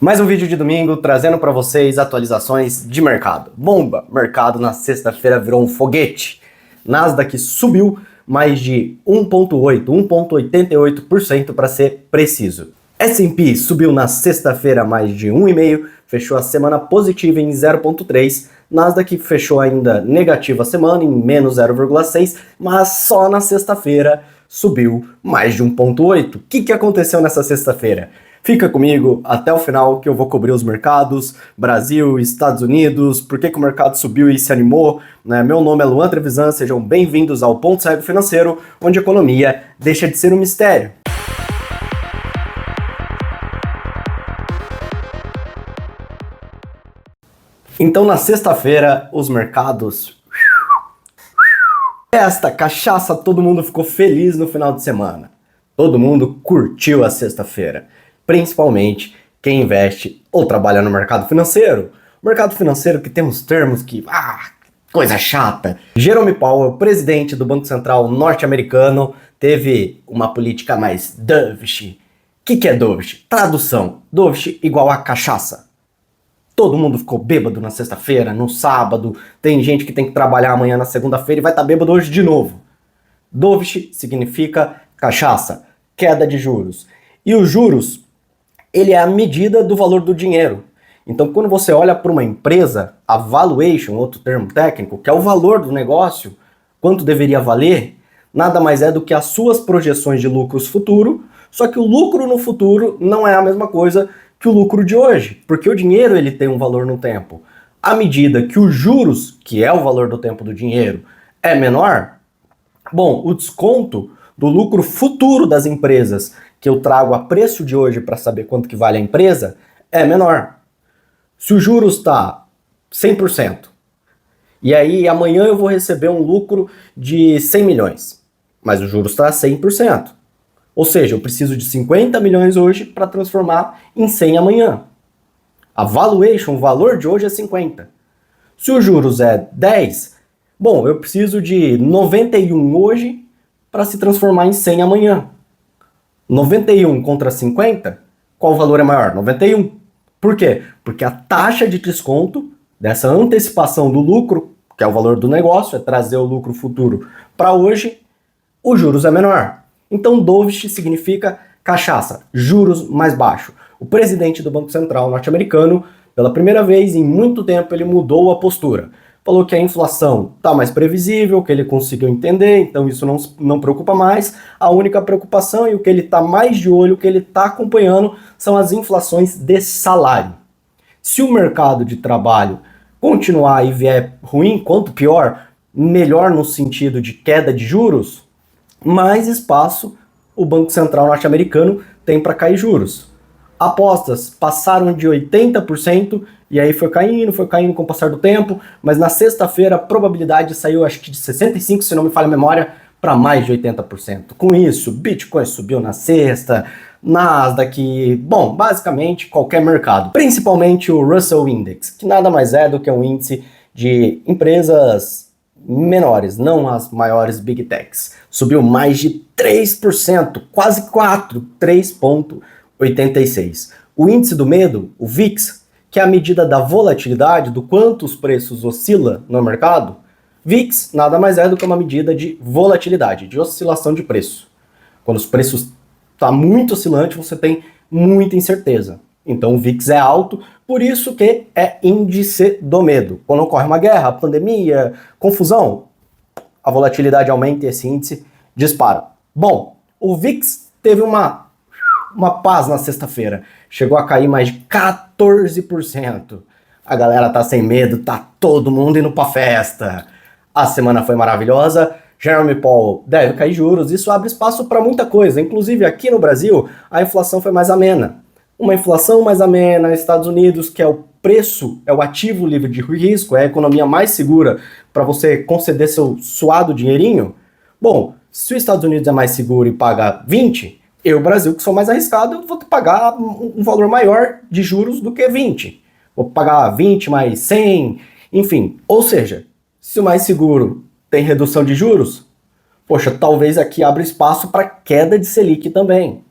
Mais um vídeo de domingo trazendo para vocês atualizações de mercado. Bomba! Mercado na sexta-feira virou um foguete. Nasdaq subiu mais de 1,88% para ser preciso. S&P subiu na sexta-feira mais de 1,5%, fechou a semana positiva em 0,3%. Nasdaq fechou ainda negativa a semana em menos 0,6%, mas só na sexta-feira subiu mais de 1,8%. O que aconteceu nessa sexta-feira? Fica comigo até o final que eu vou cobrir os mercados, Brasil, Estados Unidos, por que o mercado subiu e se animou. Meu nome é Luan Trevisan, sejam bem-vindos ao Ponto Cego Financeiro, onde a economia deixa de ser um mistério. Então na sexta-feira os mercados... Esta cachaça, todo mundo ficou feliz no final de semana. Todo mundo curtiu a sexta-feira. Principalmente quem investe ou trabalha no mercado financeiro. O mercado financeiro que tem uns termos que... coisa chata. Jerome Powell, presidente do Banco Central norte-americano, teve uma política mais dovish. O que é dovish? Tradução. Dovish igual a cachaça. Todo mundo ficou bêbado na sexta-feira, no sábado. Tem gente que tem que trabalhar amanhã na segunda-feira e vai estar bêbado hoje de novo. Dovish significa cachaça, queda de juros. E os juros, ele é a medida do valor do dinheiro. Então, quando você olha para uma empresa, a valuation, outro termo técnico, que é o valor do negócio, quanto deveria valer, nada mais é do que as suas projeções de lucros futuro, só que o lucro no futuro não é a mesma coisa que o lucro de hoje, porque o dinheiro ele tem um valor no tempo. À medida que os juros, que é o valor do tempo do dinheiro, é menor, bom, o desconto do lucro futuro das empresas que eu trago a preço de hoje para saber quanto que vale a empresa, é menor. Se o juros está 100%, e aí amanhã eu vou receber um lucro de 100 milhões, mas o juros está a 100%. Ou seja, eu preciso de 50 milhões hoje para transformar em 100 amanhã. A valuation, o valor de hoje é 50. Se o juros é 10, bom, eu preciso de 91 hoje para se transformar em 100 amanhã. 91 contra 50, qual valor é maior? 91. Por quê? Porque a taxa de desconto dessa antecipação do lucro, que é o valor do negócio, é trazer o lucro futuro para hoje, os juros é menor. Então dovish significa cachaça, juros mais baixo. O presidente do Banco Central norte-americano, pela primeira vez em muito tempo, ele mudou a postura. Falou que a inflação está mais previsível, que ele conseguiu entender, então isso não preocupa mais. A única preocupação e o que ele está mais de olho, o que ele está acompanhando, são as inflações de salário. Se o mercado de trabalho continuar e vier ruim, quanto pior, melhor no sentido de queda de juros, mais espaço o Banco Central norte-americano tem para cair juros. Apostas passaram de 80% e aí foi caindo com o passar do tempo, mas na sexta-feira a probabilidade saiu acho que de 65%, se não me falha a memória, para mais de 80%. Com isso, Bitcoin subiu na sexta, Nasdaq, bom, basicamente qualquer mercado, principalmente o Russell Index, que nada mais é do que um índice de empresas menores, não as maiores Big Techs. Subiu mais de 3%, quase 4%, 3,86%. O índice do medo, o VIX, que é a medida da volatilidade, do quanto os preços oscilam no mercado, VIX nada mais é do que uma medida de volatilidade, de oscilação de preço. Quando os preços estão muito oscilantes, você tem muita incerteza. Então o VIX é alto, por isso que é índice do medo. Quando ocorre uma guerra, pandemia, confusão, a volatilidade aumenta e esse índice dispara. Bom, o VIX teve uma paz na sexta-feira. Chegou a cair mais de 14%. A galera tá sem medo, tá todo mundo indo pra festa. A semana foi maravilhosa. Jerome Powell deve cair juros. Isso abre espaço para muita coisa. Inclusive aqui no Brasil, a inflação foi mais amena. Uma inflação mais amena, Estados Unidos, que é o preço, é o ativo livre de risco, é a economia mais segura para você conceder seu suado dinheirinho. Bom, se os Estados Unidos é mais seguro e paga 20, eu, Brasil, que sou mais arriscado, vou pagar um valor maior de juros do que 20. Vou pagar 20 mais 100, enfim. Ou seja, se o mais seguro tem redução de juros, poxa, talvez aqui abra espaço para queda de Selic também.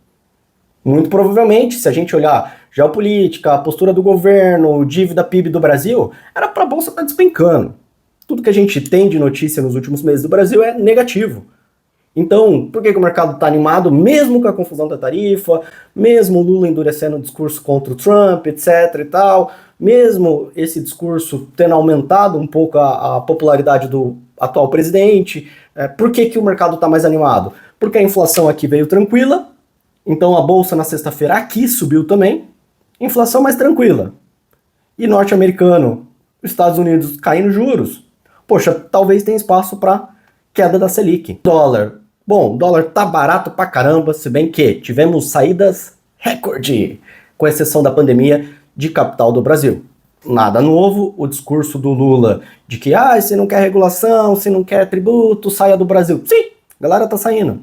Muito provavelmente, se a gente olhar geopolítica, a postura do governo, dívida PIB do Brasil, era para a bolsa estar despencando. Tudo que a gente tem de notícia nos últimos meses do Brasil é negativo. Então, por que o mercado está animado, mesmo com a confusão da tarifa, mesmo o Lula endurecendo o discurso contra o Trump, etc e tal, mesmo esse discurso tendo aumentado um pouco a popularidade do atual presidente, por que o mercado está mais animado? Porque a inflação aqui veio tranquila, então a bolsa na sexta-feira aqui subiu também, inflação mais tranquila. E norte-americano, Estados Unidos caindo juros, poxa, talvez tenha espaço para queda da Selic. Dólar. Bom, o dólar tá barato pra caramba, se bem que tivemos saídas recorde, com exceção da pandemia, de capital do Brasil. Nada novo, o discurso do Lula de que se não quer regulação, se não quer tributo, saia do Brasil. Sim, a galera tá saindo.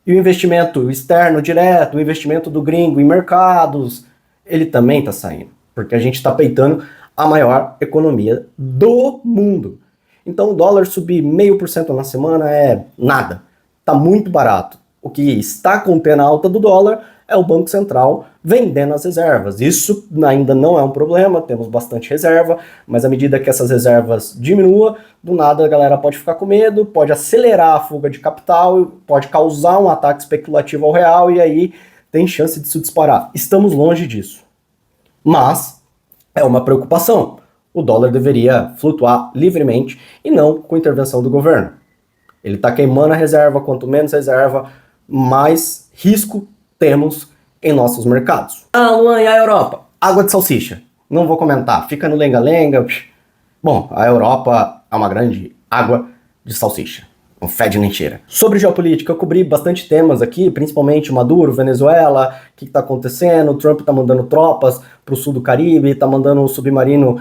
E o investimento externo direto, o investimento do gringo em mercados, ele também tá saindo, porque a gente tá peitando a maior economia do mundo. Então o dólar subir 0,5% na semana é nada. Está muito barato. O que está contendo a alta do dólar é o Banco Central vendendo as reservas. Isso ainda não é um problema, temos bastante reserva, mas à medida que essas reservas diminuam, do nada a galera pode ficar com medo, pode acelerar a fuga de capital, pode causar um ataque especulativo ao real e aí tem chance de se disparar. Estamos longe disso. Mas é uma preocupação. O dólar deveria flutuar livremente e não com intervenção do governo. Ele está queimando a reserva, quanto menos reserva, mais risco temos em nossos mercados. Luan, e a Europa? Água de salsicha. Não vou comentar, fica no lenga-lenga. Bom, a Europa é uma grande água de salsicha. Não fede nem cheira. Sobre geopolítica, eu cobri bastante temas aqui, principalmente Maduro, Venezuela, o que está acontecendo, o Trump está mandando tropas para o sul do Caribe, está mandando um submarino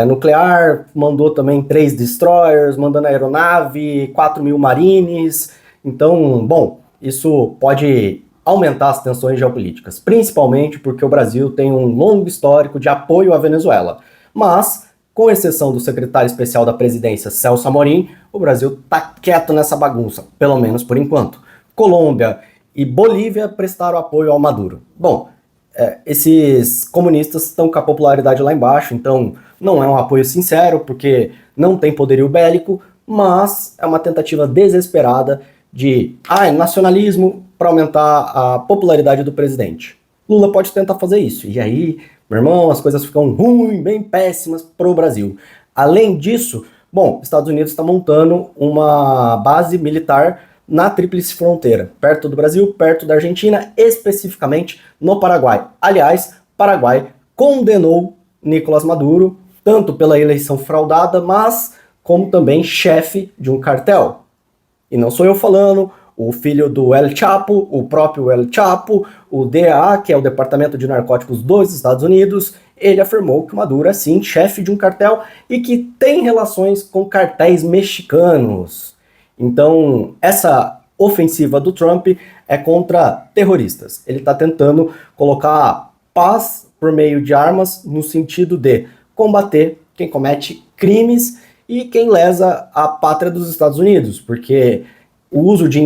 nuclear, mandou também 3 destroyers, mandando aeronave, 4.000 marines. Então, bom, isso pode aumentar as tensões geopolíticas, principalmente porque o Brasil tem um longo histórico de apoio à Venezuela. Mas, com exceção do secretário especial da presidência, Celso Amorim, o Brasil tá quieto nessa bagunça, pelo menos por enquanto. Colômbia e Bolívia prestaram apoio ao Maduro. Bom, esses comunistas estão com a popularidade lá embaixo, então não é um apoio sincero, porque não tem poderio bélico, mas é uma tentativa desesperada de nacionalismo para aumentar a popularidade do presidente. Lula pode tentar fazer isso, e aí, meu irmão, as coisas ficam ruins, bem péssimas para o Brasil. Além disso, bom, Estados Unidos está montando uma base militar na Tríplice Fronteira, perto do Brasil, perto da Argentina, especificamente no Paraguai. Aliás, Paraguai condenou Nicolás Maduro, tanto pela eleição fraudada, mas como também chefe de um cartel. E não sou eu falando, o filho do El Chapo, o próprio El Chapo, o DEA, que é o Departamento de Narcóticos dos Estados Unidos, ele afirmou que Maduro é sim chefe de um cartel e que tem relações com cartéis mexicanos. Então, essa ofensiva do Trump é contra terroristas. Ele está tentando colocar paz por meio de armas no sentido de combater quem comete crimes e quem lesa a pátria dos Estados Unidos, porque o uso de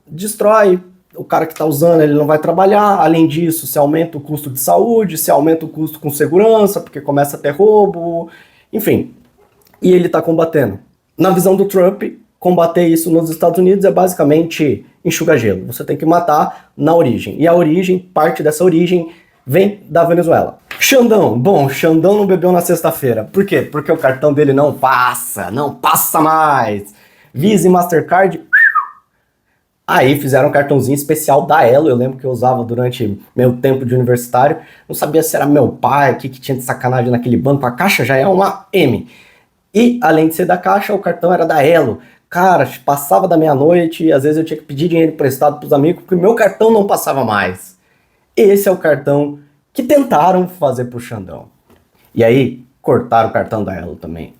destrói o cara que está usando, ele não vai trabalhar. Além disso, se aumenta o custo de saúde, se aumenta o custo com segurança, porque começa a ter roubo, enfim. E ele está combatendo. Na visão do Trump, combater isso nos Estados Unidos é basicamente enxugar gelo. Você tem que matar na origem. E a origem, parte dessa origem, vem da Venezuela. Xandão. Bom, Xandão não bebeu na sexta-feira. Por quê? Porque o cartão dele não passa mais. Visa e Mastercard. Aí fizeram um cartãozinho especial da Elo. Eu lembro que eu usava durante meu tempo de universitário. Não sabia se era meu pai, o que tinha de sacanagem naquele banco. A caixa já é uma M. E, além de ser da Caixa, o cartão era da Elo. Cara, passava da meia-noite e às vezes eu tinha que pedir dinheiro emprestado pros amigos porque meu cartão não passava mais. Esse é o cartão que tentaram fazer pro Xandão. E aí, cortaram o cartão da Elo também.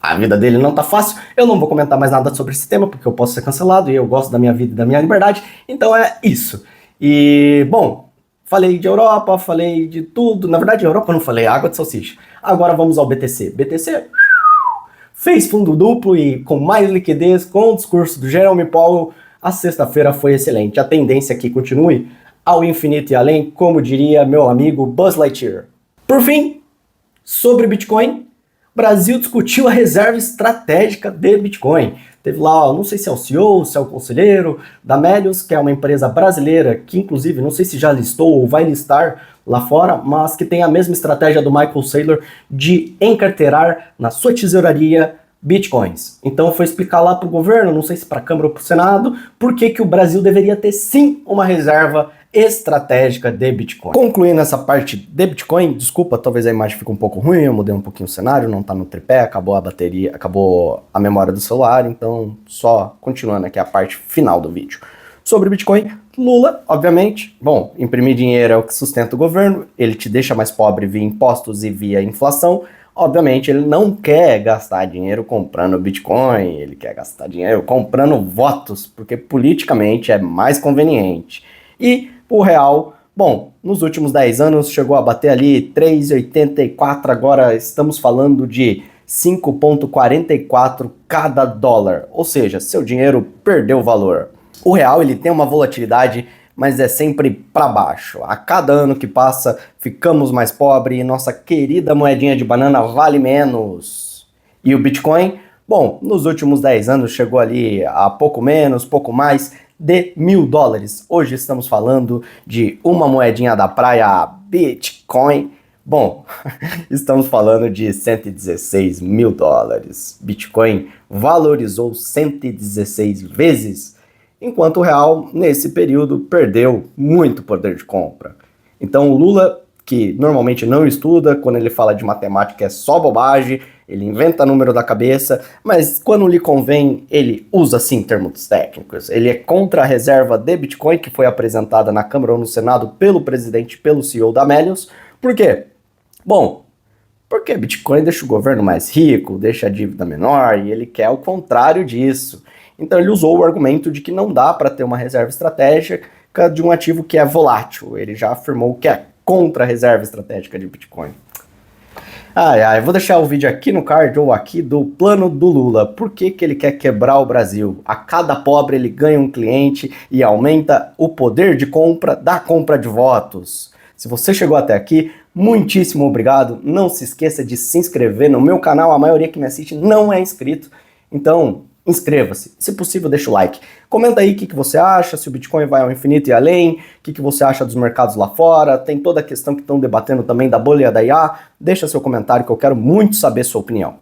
A vida dele não tá fácil. Eu não vou comentar mais nada sobre esse tema porque eu posso ser cancelado e eu gosto da minha vida e da minha liberdade. Então é isso. E, bom, falei de Europa, falei de tudo. Na verdade, Europa eu não falei, água de salsicha. Agora vamos ao BTC. BTC fez fundo duplo e com mais liquidez, com o discurso do Jerome Powell, a sexta-feira foi excelente. A tendência é que continue ao infinito e além, como diria meu amigo Buzz Lightyear. Por fim, sobre Bitcoin, o Brasil discutiu a reserva estratégica de Bitcoin. Teve lá, não sei se é o CEO, se é o conselheiro da Melius, que é uma empresa brasileira, que inclusive, não sei se já listou ou vai listar lá fora, mas que tem a mesma estratégia do Michael Saylor de encarteirar na sua tesouraria Bitcoins. Então foi explicar lá para o governo, não sei se para a Câmara ou para o Senado, por que o Brasil deveria ter sim uma reserva estratégica de Bitcoin. Concluindo essa parte de Bitcoin, desculpa, talvez a imagem fique um pouco ruim, eu mudei um pouquinho o cenário, não tá no tripé, acabou a bateria, acabou a memória do celular, então só continuando aqui a parte final do vídeo. Sobre Bitcoin, Lula, obviamente, bom, imprimir dinheiro é o que sustenta o governo, ele te deixa mais pobre via impostos e via inflação. Obviamente, ele não quer gastar dinheiro comprando Bitcoin, ele quer gastar dinheiro comprando votos, porque politicamente é mais conveniente. E o real, bom, nos últimos 10 anos chegou a bater ali 3,84, agora estamos falando de 5,44 cada dólar, ou seja, seu dinheiro perdeu valor. O real, ele tem uma volatilidade, mas é sempre para baixo. A cada ano que passa, ficamos mais pobres e nossa querida moedinha de banana vale menos. E o Bitcoin, bom, nos últimos 10 anos chegou ali a pouco menos, pouco mais de $1.000. Hoje estamos falando de uma moedinha da praia Bitcoin. Bom, estamos falando de $116 mil. Bitcoin valorizou 116 vezes, enquanto o real, nesse período, perdeu muito poder de compra. Então o Lula, que normalmente não estuda, quando ele fala de matemática é só bobagem, ele inventa número da cabeça, mas quando lhe convém, ele usa sim termos técnicos. Ele é contra a reserva de Bitcoin, que foi apresentada na Câmara ou no Senado pelo presidente, pelo CEO da Melius. Por quê? Bom, porque Bitcoin deixa o governo mais rico, deixa a dívida menor, e ele quer o contrário disso. Então ele usou o argumento de que não dá para ter uma reserva estratégica de um ativo que é volátil. Ele já afirmou que é contra a reserva estratégica de Bitcoin. Vou deixar o vídeo aqui no card ou aqui do plano do Lula. Por que ele quer quebrar o Brasil? A cada pobre ele ganha um cliente e aumenta o poder de compra da compra de votos. Se você chegou até aqui, muitíssimo obrigado. Não se esqueça de se inscrever no meu canal. A maioria que me assiste não é inscrito. Então, inscreva-se. Se possível, deixa o like. Comenta aí o que você acha, se o Bitcoin vai ao infinito e além, o que você acha dos mercados lá fora. Tem toda a questão que estão debatendo também da bolha da IA. Deixa seu comentário que eu quero muito saber sua opinião.